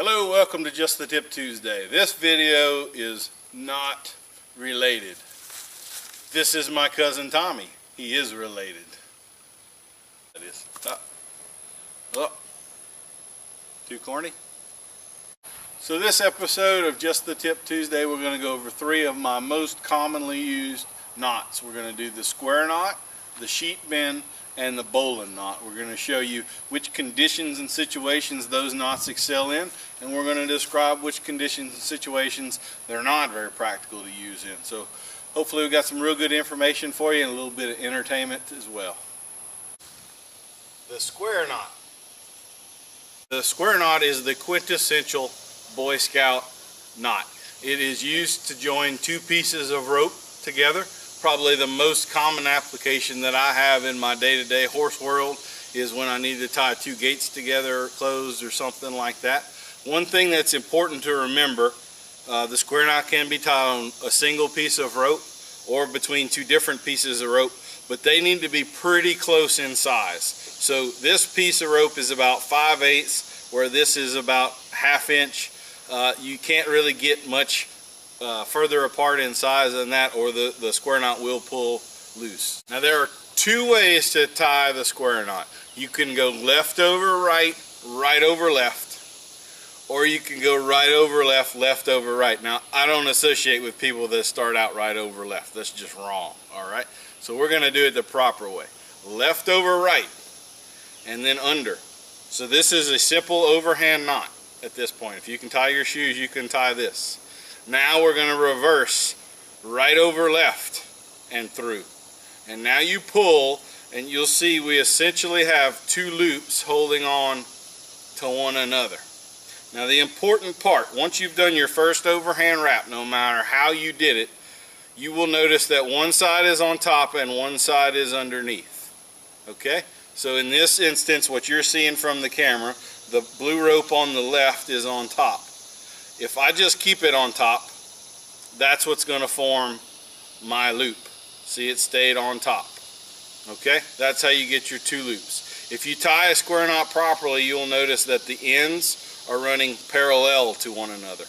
Hello, welcome to Just the Tip Tuesday. This video is not related. This is my cousin Tommy. He is related. That is. Too corny? So this episode of Just the Tip Tuesday, we're going to go over 3 of my most commonly used knots. We're going to do the square knot, the sheet bend, and the bowline knot. We're going to show you which conditions and situations those knots excel in, and we're going to describe which conditions and situations they're not very practical to use in. So hopefully we've got some real good information for you and a little bit of entertainment as well. The square knot. The square knot is the quintessential Boy Scout knot. It is used to join 2 pieces of rope together. Probably the most common application that I have in my day-to-day horse world is when I need to tie 2 gates together closed or something like that. One thing that's important to remember, the square knot can be tied on a single piece of rope or between 2 different pieces of rope, but they need to be pretty close in size. So this piece of rope is about 5/8, where this is about 1/2 inch. You can't really get much further apart in size than that, or the square knot will pull loose. Now there are 2 ways to tie the square knot. You can go left over right, right over left, or you can go right over left, left over right. Now I don't associate with people that start out right over left. That's just wrong. Alright, so we're going to do it the proper way. Left over right, and then under. So this is a simple overhand knot at this point. If you can tie your shoes, you can tie this. Now we're going to reverse right over left and through. And now you pull, and you'll see we essentially have 2 loops holding on to one another. Now the important part, once you've done your first overhand wrap, no matter how you did it, you will notice that one side is on top and one side is underneath. Okay? So in this instance, what you're seeing from the camera, the blue rope on the left is on top. If I just keep it on top, that's what's going to form my loop. See, it stayed on top. Okay? That's how you get your 2 loops. If you tie a square knot properly, you'll notice that the ends are running parallel to one another.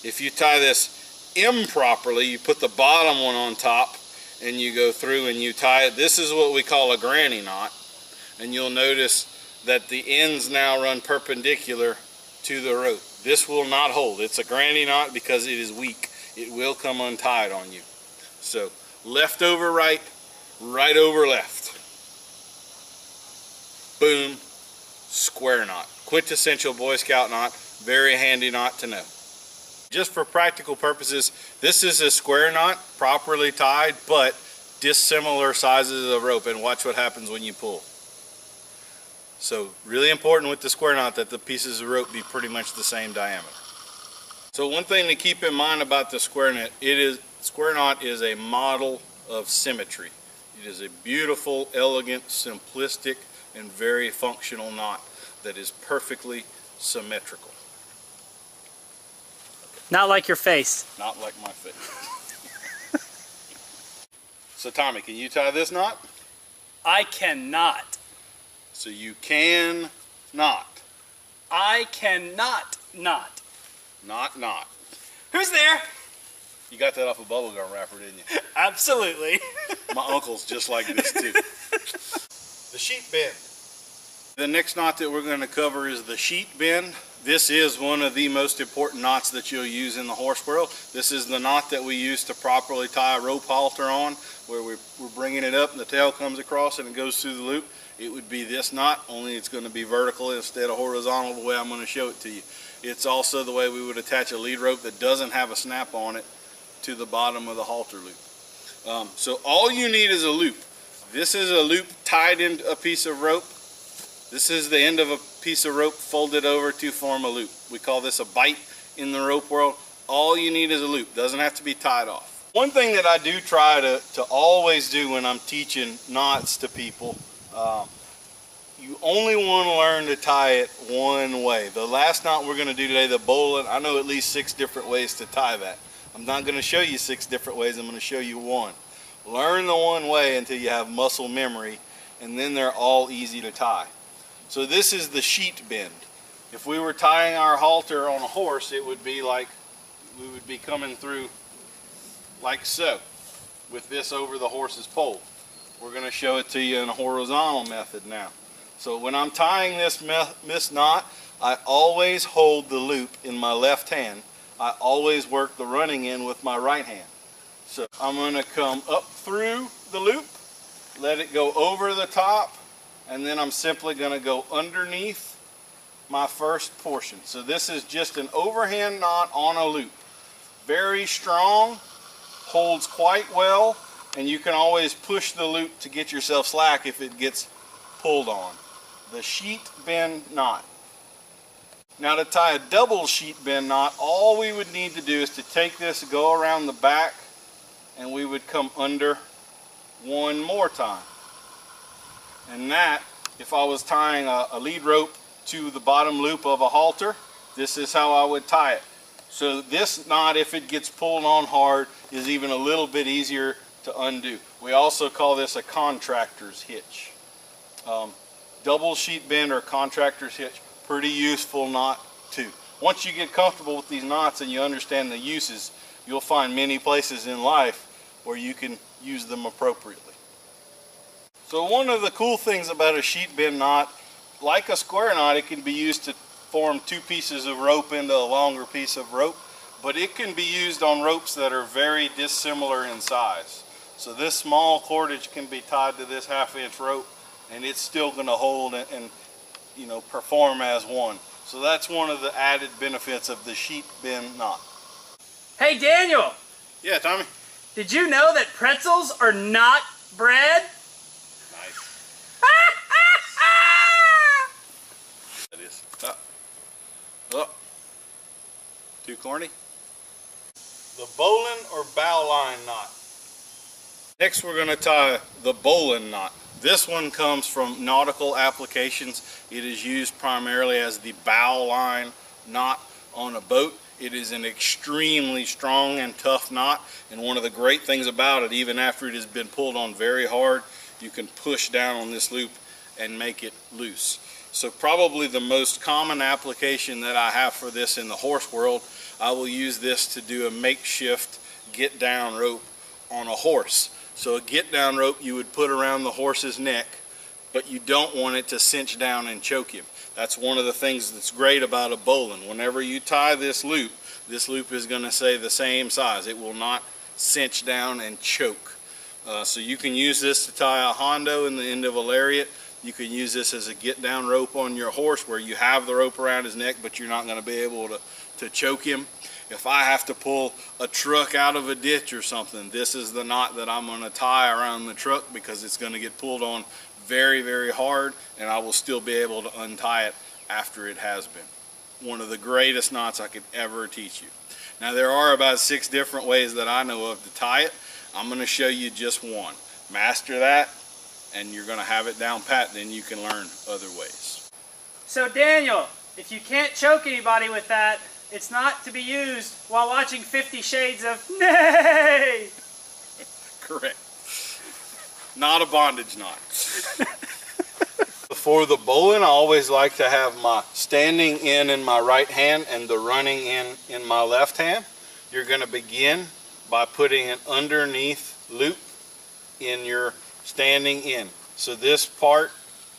If you tie this improperly, you put the bottom one on top and you go through and you tie it. This is what we call a granny knot. And you'll notice that the ends now run perpendicular to the rope. This will not hold. It's a granny knot because it is weak. It will come untied on you. So left over right, right over left. Boom, square knot. Quintessential Boy Scout knot. Very handy knot to know. Just for practical purposes, this is a square knot, properly tied, but dissimilar sizes of rope. And watch what happens when you pull. So really important with the square knot that the pieces of rope be pretty much the same diameter. So one thing to keep in mind about the square knot is a model of symmetry. It is a beautiful, elegant, simplistic, and very functional knot that is perfectly symmetrical. Not like your face. Not like my face. So Tommy, can you tie this knot? I cannot. So you can not. I cannot not. Not. Who's there? You got that off a bubblegum wrapper, didn't you? Absolutely. My uncle's just like this too. The sheet bend. The next knot that we're going to cover is the sheet bend. This is one of the most important knots that you'll use in the horse world. This is the knot that we use to properly tie a rope halter on, where we're bringing it up and the tail comes across and it goes through the loop. It would be this knot, only it's going to be vertical instead of horizontal the way I'm going to show it to you. It's also the way we would attach a lead rope that doesn't have a snap on it to the bottom of the halter loop. So all you need is a loop. This is a loop tied into a piece of rope. This is the end of a piece of rope folded over to form a loop. We call this a bite in the rope world. All you need is a loop. Doesn't have to be tied off. One thing that I do try to always do when I'm teaching knots to people, you only want to learn to tie it one way. The last knot we're going to do today, the bowline, I know at least 6 different ways to tie that. I'm not going to show you 6 different ways, I'm going to show you one. Learn the one way until you have muscle memory, and then they're all easy to tie. So this is the sheet bend. If we were tying our halter on a horse, it would be like we would be coming through like so, with this over the horse's pole. We're going to show it to you in a horizontal method now. So when I'm tying this knot, I always hold the loop in my left hand. I always work the running end with my right hand. So I'm going to come up through the loop, let it go over the top, and then I'm simply going to go underneath my first portion. So this is just an overhand knot on a loop. Very strong, holds quite well, and you can always push the loop to get yourself slack if it gets pulled on. The sheet bend knot. Now to tie a double sheet bend knot, all we would need to do is to take this, go around the back, and we would come under one more time. And that, if I was tying a lead rope to the bottom loop of a halter, this is how I would tie it. So this knot, if it gets pulled on hard, is even a little bit easier to undo. We also call this a contractor's hitch. Double sheet bend or contractor's hitch, pretty useful knot too. Once you get comfortable with these knots and you understand the uses, you'll find many places in life where you can use them appropriately. So one of the cool things about a sheet bend knot, like a square knot, it can be used to form two pieces of rope into a longer piece of rope, but it can be used on ropes that are very dissimilar in size. So this small cordage can be tied to this 1/2 inch rope, and it's still going to hold and you know, perform as one. So that's one of the added benefits of the sheet bend knot. Hey Daniel, Yeah, Tommy? did you know that pretzels are not bread? Nice. That is. Oh. Too corny? The bowline or bowline knot. Next we're going to tie the bowline knot. This one comes from nautical applications. It is used primarily as the bowline knot on a boat. It is an extremely strong and tough knot, and one of the great things about it, even after it has been pulled on very hard, you can push down on this loop and make it loose. So probably the most common application that I have for this in the horse world, I will use this to do a makeshift get down rope on a horse. So a get down rope you would put around the horse's neck, but you don't want it to cinch down and choke him. That's one of the things that's great about a bowline. Whenever you tie this loop is going to stay the same size. It will not cinch down and choke. So you can use this to tie a hondo in the end of a lariat. You can use this as a get down rope on your horse where you have the rope around his neck, but you're not going to be able to choke him. If I have to pull a truck out of a ditch or something, this is the knot that I'm going to tie around the truck, because it's going to get pulled on very, very hard, and I will still be able to untie it after it has been. One of the greatest knots I could ever teach you. Now there are about 6 different ways that I know of to tie it. I'm going to show you just one. Master that, and you're going to have it down pat, then you can learn other ways. So Daniel, if you can't choke anybody with that, it's not to be used while watching 50 Shades of Nay! Correct. Not a bondage knot. For the bowline, I always like to have my standing in my right hand and the running in my left hand. You're going to begin by putting an underneath loop in your standing in. So this part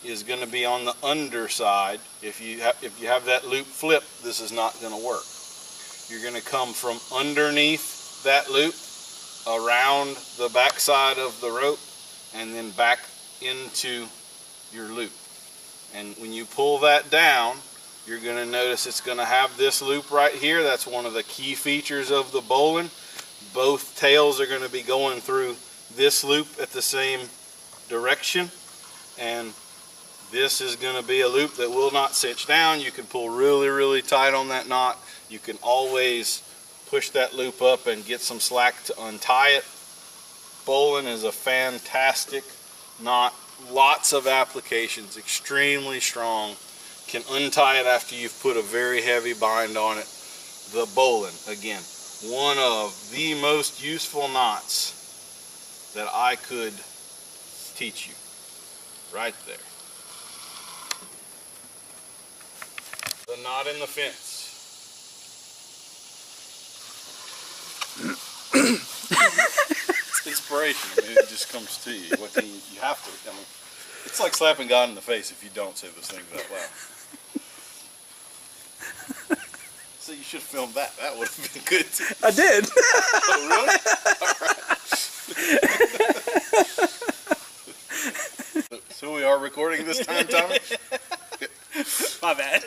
is going to be on the underside. If you have that loop flipped, this is not going to work. You're going to come from underneath that loop around the back side of the rope and then back into your loop. And when you pull that down, you're going to notice it's going to have this loop right here. That's one of the key features of the bowline. Both tails are going to be going through this loop at the same direction, and this is going to be a loop that will not cinch down. You can pull really, really tight on that knot. You can always push that loop up and get some slack to untie it. Bowline is a fantastic knot. Lots of applications, extremely strong. Can untie it after you've put a very heavy bind on it. The bowline, again, one of the most useful knots that I could teach you. Right there. The knot in the fence. It's inspiration. I mean, it just comes to you. What can you have to? I mean, it's like slapping God in the face if you don't say those things out loud. So you should have filmed that. That would have been good too. I did. Oh, really? All right. So we are recording this time, Tommy? My bad.